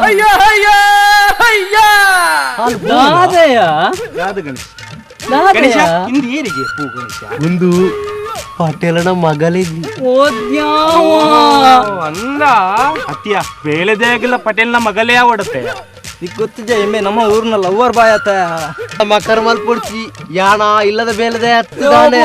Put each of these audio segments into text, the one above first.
ಅಯ್ಯ ಅಯ್ಯ ಅಯ್ಯ ಗಣೇಶ ಇಂದು ಏರಿಗೆ ಪೂ ಗಣೇಶ ಒಂದು ಪಟೇಲನ ಮಗಲಿದ್ವಿ ಅಂದ ಅತ್ಯ ಬೇಳೆದಾಗಿಲ್ಲ ಪಟೇಲ್ನ ಮಗಲೇ ಓಡುತ್ತೆ ಈಗ ಗೊತ್ತಿದ್ದ ಎಮ್ಮೆ ನಮ್ಮ ಊರಿನ ಲವ್ವರ್ ಬಾಯ್ ಆತ ಮಕರ್ ಮಲ್ಪೊಡ್ಸಿ ಯಾಣ ಇಲ್ಲದ ಬೇಲದೆ ಹತ್ತಿದಾನೆ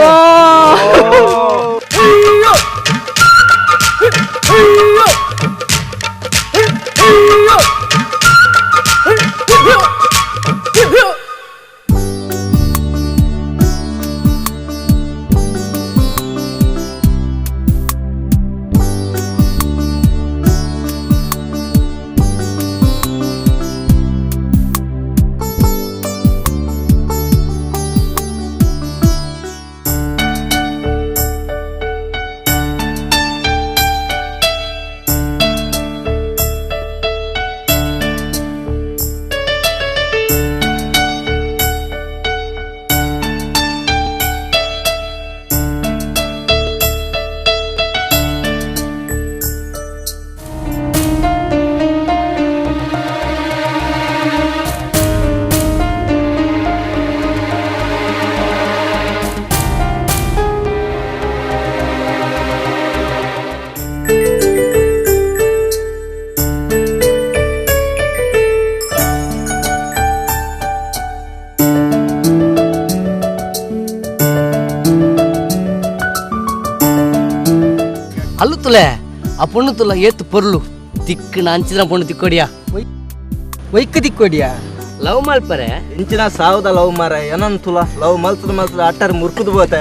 ಅಲ್ಲು ತುಲೆ ಆ ಪೊಣ್ಣು ತುಲ ಏತ್ತು ಪೊರ್ಲು ತಿಕ್ಕು ಅಂಚಿನ ಪೊಣ್ಣು ತಿಕ್ಕೋಡಿಯಾ ವೈಕ್ ದಿಕ್ಕೋಡಿಯಾ ಲವ್ ಮಲ್ಪರೆ ಇಂಚಿನ ಸಾವುದ ಲವ್ ಮಾರ ಏನನ್ ತುಲ ಲವ್ ಮಲ್ತದ ಅಟ್ಟಾರ ಮುರ್ಕುದು ಬೋತ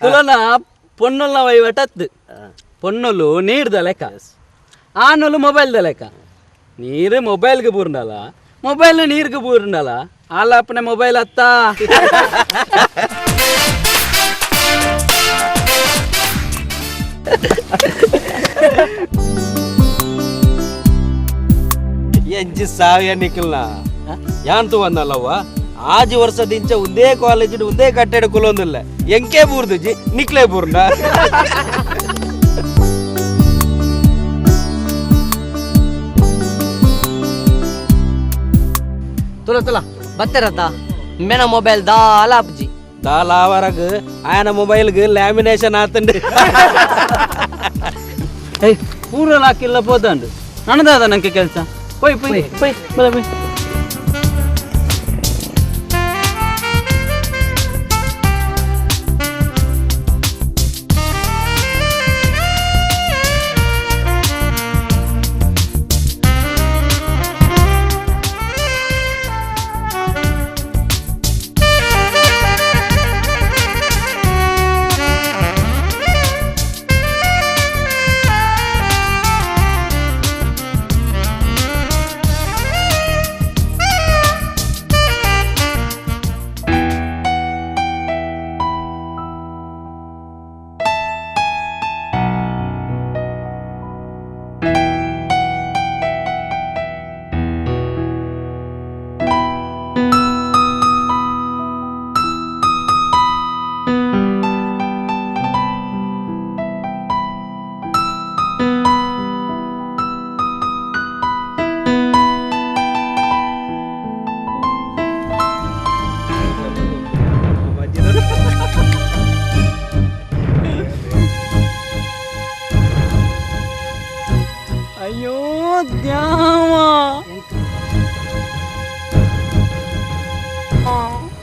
ತುಲನ పొన్నొల్ల వైవటద్దు పొన్నొలు నీరుద లెక్క ఆనొలు మొబైల్ద లెక్క నీరు మొబైల్కి పూర్ండాల మొబైల్ నీరుకి పూర్ండాల వాళ్ళ అప్పుడే మొబైల్ అత్తా ಎಂಜಿ ಸಾವಿಯ ನಿಖಲ್ನ ಯಾಂತು ಬಂದಲ್ಲವ್ವ ಆಜು ವರ್ಷದಿಂಚ ಒಂದೇ ಕಾಲೇಜ್ ಒಂದೇ ಕಟ್ಟಡ ಕುಲೊಂದಿಲ್ಲ ಎಂಕೆ ಬೂರ್ದುಜಿ ನಿಕ್ಲೆ ಬೂರ್ನ ತುಲ ತುಲ ಬತ್ತರತ್ತ ಮೇನ ಮೊಬೈಲ್ ದಾಲ ಅಪ್ಜಿ ದಾಲಾವರಗ ಆಯನ ಮೊಬೈಲ್ಗೆ ಲ್ಯಾಮಿನೇಷನ್ ಆತಂಡು ಏಯ್ ಪೂರಲ್ ಹಾಕಿಲ್ಲ పోతాండు ನನ್ನದಾದ ನಂಗೆ ಕೆಲಸ పోయి పోయి పోయి ಬಲ పోయి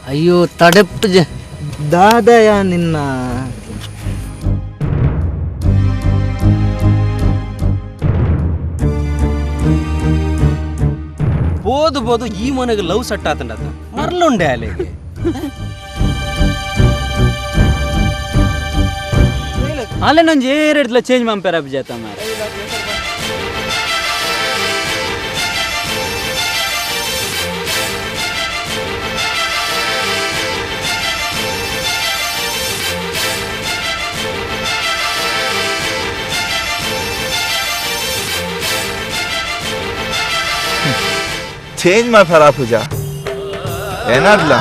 ಅಯ್ಯೋ ತಡೆಪ್ಪ ದಾದಯ ನಿನ್ನ ಬೋದು ಈ ಮನೆಗೆ ಲವ್ ಸೆಟ್ ಆತಂಡ ಮರ್ಲುಂಡೆ ಅಲ್ಲಿಗೆ ಅಲ್ಲೇ ನಂಗೆ ಏರಿಡ್ಲ ಚೇಂಜ್ ಮಾಡ್ಪಾರ ಅಭಿಜಾತ ಮಾರ ಚೇಂಜ್ ಮಾಡ್ತಾರ ಪೂಜಾ ಏನಾದ್ಲ